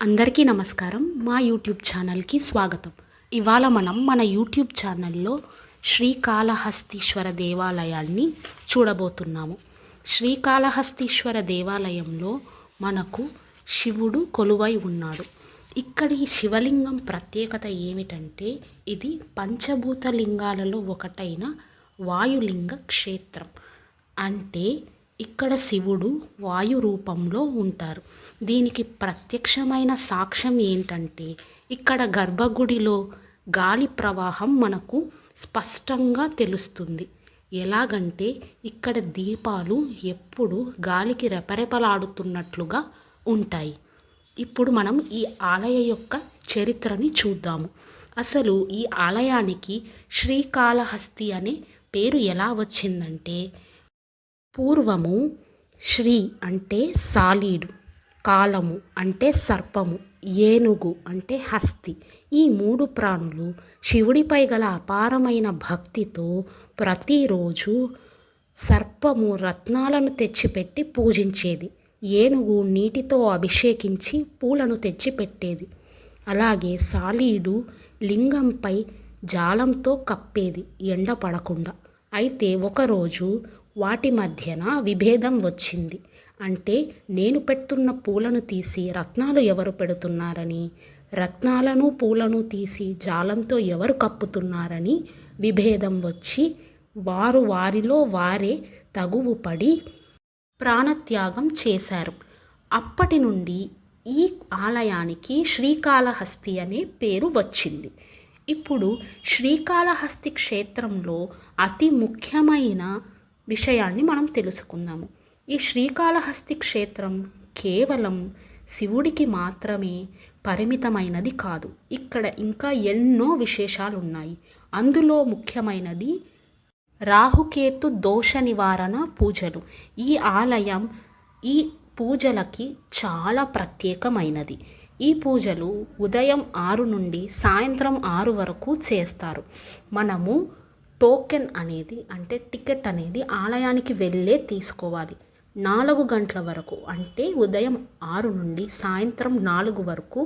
అందరికీ నమస్కారం. మా యూట్యూబ్ ఛానల్కి స్వాగతం. ఇవాళ మనం మన యూట్యూబ్ ఛానల్లో శ్రీకాళహస్తీశ్వర దేవాలయాన్ని చూడబోతున్నాము. శ్రీకాళహస్తీశ్వర దేవాలయంలో మనకు శివుడు కొలువై ఉన్నాడు. ఇక్కడి శివలింగం ప్రత్యేకత ఏమిటంటే ఇది పంచభూత లింగాలలో ఒకటైన వాయులింగ క్షేత్రం. అంటే ఇక్కడ శివుడు వాయు రూపంలో ఉంటారు. దీనికి ప్రత్యక్షమైన సాక్ష్యం ఏంటంటే ఇక్కడ గర్భగుడిలో గాలి ప్రవాహం మనకు స్పష్టంగా తెలుస్తుంది. ఎలాగంటే ఇక్కడ దీపాలు ఎప్పుడు గాలికి రెపరెపలాడుతున్నట్లుగా ఉంటాయి. ఇప్పుడు మనం ఈ ఆలయ యొక్క చరిత్రని చూద్దాము. అసలు ఈ ఆలయానికి శ్రీకాళహస్తి అనే పేరు ఎలా వచ్చిందంటే పూర్వము శ్రీ అంటే సాలీడు, కాలము అంటే సర్పము, ఏనుగు అంటే హస్తి, ఈ మూడు ప్రాణులు శివుడిపై గల అపారమైన భక్తితో ప్రతిరోజు సర్పము రత్నాలను తెచ్చిపెట్టి పూజించేది, ఏనుగు నీటితో అభిషేకించి పూలను తెచ్చిపెట్టేది, అలాగే సాలీడు లింగంపై జాలంతో కప్పేది ఎండ పడకుండా. అయితే ఒకరోజు వాటి మధ్యన విభేదం వచ్చింది. అంటే నేను పెడుతున్న పూలను తీసి రత్నాలు ఎవరు పెడుతున్నారని, రత్నాలను పూలను తీసి జాలంతో ఎవరు కప్పుతున్నారని విభేదం వచ్చి వారిలో వారే తగువు పడి ప్రాణత్యాగం చేశారు. అప్పటి నుండి ఈ ఆలయానికి శ్రీకాళహస్తి అనే పేరు వచ్చింది. ఇప్పుడు శ్రీకాళహస్తి క్షేత్రంలో అతి ముఖ్యమైన విషయాన్ని మనం తెలుసుకుందాము. ఈ శ్రీకాళహస్తి క్షేత్రం కేవలం శివుడికి మాత్రమే పరిమితమైనది కాదు. ఇక్కడ ఇంకా ఎన్నో విశేషాలు ఉన్నాయి. అందులో ముఖ్యమైనది రాహుకేతు దోష నివారణ పూజలు. ఈ ఆలయం ఈ పూజలకి చాలా ప్రత్యేకమైనది. ఈ పూజలు ఉదయం 6 నుండి సాయంత్రం 6 వరకు చేస్తారు. మనము టోకెన్ అనేది అంటే టికెట్ అనేది ఆలయానికి వెళ్ళే తీసుకోవాలి. 4 గంటల వరకు అంటే ఉదయం 6 నుండి సాయంత్రం 4 వరకు,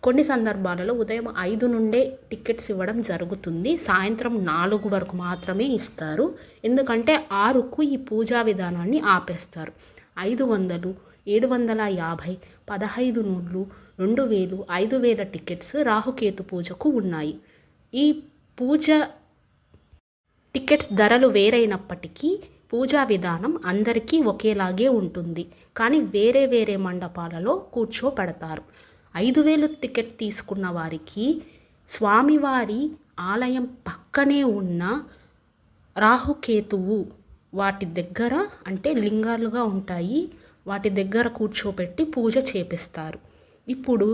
కొన్ని సందర్భాలలో ఉదయం 5 నుండే టికెట్స్ ఇవ్వడం జరుగుతుంది. సాయంత్రం 4 వరకు మాత్రమే ఇస్తారు. ఎందుకంటే 6కు ఈ పూజా విధానాన్ని ఆపేస్తారు. 500, 750, 1500, 2000, 5000 టికెట్స్ రాహుకేతు పూజకు ఉన్నాయి. ఈ పూజ టికెట్స్ ధరలు వేరైనప్పటికీ పూజా విధానం అందరికీ ఒకేలాగే ఉంటుంది. కానీ వేరే వేరే మండపాలలో కూర్చోపెడతారు. 5000 టికెట్ తీసుకున్న వారికి స్వామివారి ఆలయం పక్కనే ఉన్న రాహుకేతువు వాటి దగ్గర అంటే లింగాలుగా ఉంటాయి, వాటి దగ్గర కూర్చోపెట్టి పూజ చేపిస్తారు. ఇప్పుడు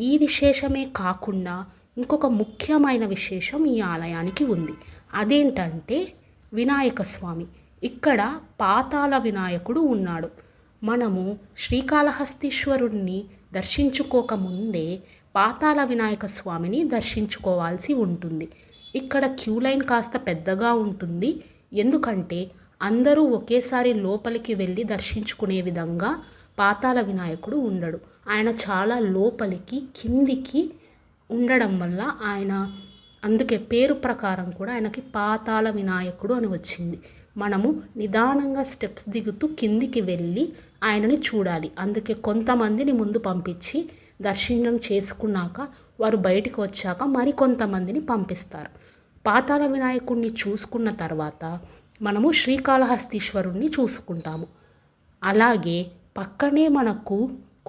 ఈ విశేషమే కాకుండా ఇంకొక ముఖ్యమైన విశేషం ఈ ఆలయానికి ఉంది. అదేంటంటే వినాయక స్వామి. ఇక్కడ పాతాళ వినాయకుడు ఉన్నాడు. మనము శ్రీకాళహస్తీశ్వరుణ్ణి దర్శించుకోకముందే పాతాళ వినాయక స్వామిని దర్శించుకోవాల్సి ఉంటుంది. ఇక్కడ క్యూ లైన్ కాస్త పెద్దగా ఉంటుంది. ఎందుకంటే అందరూ ఒకేసారి లోపలికి వెళ్ళి దర్శించుకునే విధంగా పాతాళ వినాయకుడు ఉండడు. ఆయన చాలా లోపలికి కిందికి ఉండడం వల్ల ఆయన అందుకే పేరు ప్రకారం కూడా ఆయనకి పాతాళ వినాయకుడు అని వచ్చింది. మనము నిదానంగా స్టెప్స్ దిగుతూ కిందికి వెళ్ళి ఆయనని చూడాలి. అందుకే కొంతమందిని ముందు పంపించి దర్శనం చేసుకున్నాక వారు బయటికి వచ్చాక మరికొంతమందిని పంపిస్తారు. పాతాళ వినాయకుడిని చూసుకున్న తర్వాత మనము శ్రీకాళహస్తీశ్వరుణ్ణి చూసుకుంటాము. అలాగే పక్కనే మనకు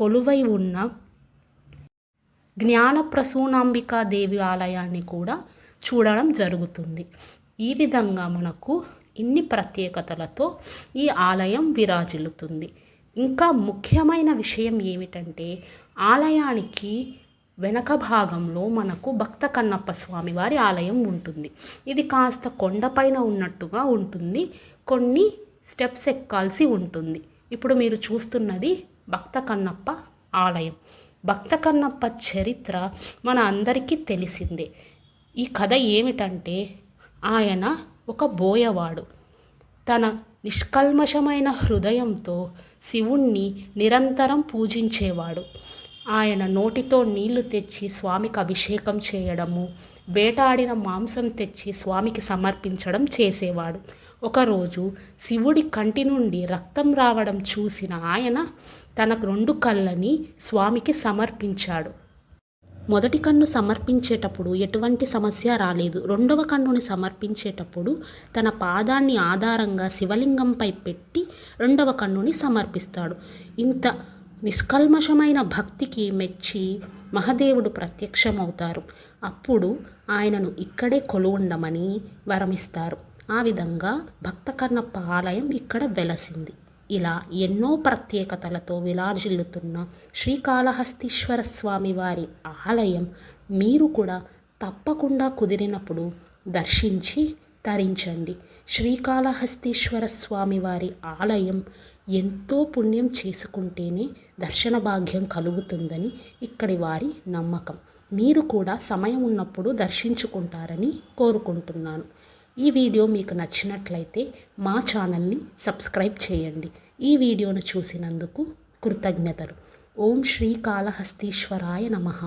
కొలువై ఉన్న జ్ఞానప్రసూనాంబికా దేవి ఆలయాన్ని కూడా చూడడం జరుగుతుంది. ఈ విధంగా మనకు ఇన్ని ప్రత్యేకతలతో ఈ ఆలయం విరాజిల్లుతుంది. ఇంకా ముఖ్యమైన విషయం ఏమిటంటే ఆలయానికి వెనక భాగంలో మనకు భక్త కన్నప్ప స్వామి వారి ఆలయం ఉంటుంది. ఇది కాస్త కొండపైన ఉన్నట్టుగా ఉంటుంది. కొన్ని స్టెప్స్ ఎక్కాల్సి ఉంటుంది. ఇప్పుడు మీరు చూస్తున్నది భక్త కన్నప్ప ఆలయం. భక్త కన్నప్ప చరిత్ర మన అందరికీ తెలిసిందే. ఈ కథ ఏమిటంటే ఆయన ఒక బోయవాడు. తన నిష్కల్మషమైన హృదయంతో శివుణ్ణి నిరంతరం పూజించేవాడు. ఆయన నోటితో నీళ్లు తెచ్చి స్వామికి అభిషేకం చేయడము, వేటాడిన మాంసం తెచ్చి స్వామికి సమర్పించడం చేసేవాడు. ఒకరోజు శివుడి కంటి నుండి రక్తం రావడం చూసిన ఆయన తన 2 కళ్ళని స్వామికి సమర్పించాడు. మొదటి కన్ను సమర్పించేటప్పుడు ఎటువంటి సమస్య రాలేదు. 2వ కన్నుని సమర్పించేటప్పుడు తన పాదాన్ని ఆధారంగా శివలింగంపై పెట్టి 2వ కన్నుని సమర్పిస్తాడు. ఇంత నిష్కల్మషమైన భక్తికి మెచ్చి మహదేవుడు ప్రత్యక్షమవుతారు. అప్పుడు ఆయనను ఇక్కడే కొలువుండమని వరమిస్తారు. ఆ విధంగా భక్త కన్నప్ప ఆలయం ఇక్కడ వెలసింది. ఇలా ఎన్నో ప్రత్యేకతలతో విరాజిల్లుతున్న శ్రీకాళహస్తీశ్వర స్వామి వారి ఆలయం మీరు కూడా తప్పకుండా కుదిరినప్పుడు దర్శించి తరించండి. శ్రీకాళహస్తీశ్వర స్వామి వారి ఆలయం ఎంతో పుణ్యం చేసుకుంటేనే దర్శన భాగ్యం కలుగుతుందని ఇక్కడి వారి నమ్మకం. మీరు కూడా సమయం ఉన్నప్పుడు దర్శించుకుంటారని కోరుకుంటున్నాను. ఈ వీడియో మీకు నచ్చినట్లయితే మా ఛానల్ని సబ్స్క్రైబ్ చేయండి. ఈ వీడియోను చూసినందుకు కృతజ్ఞతలు. ఓం శ్రీకాళహస్తీశ్వరాయ నమః.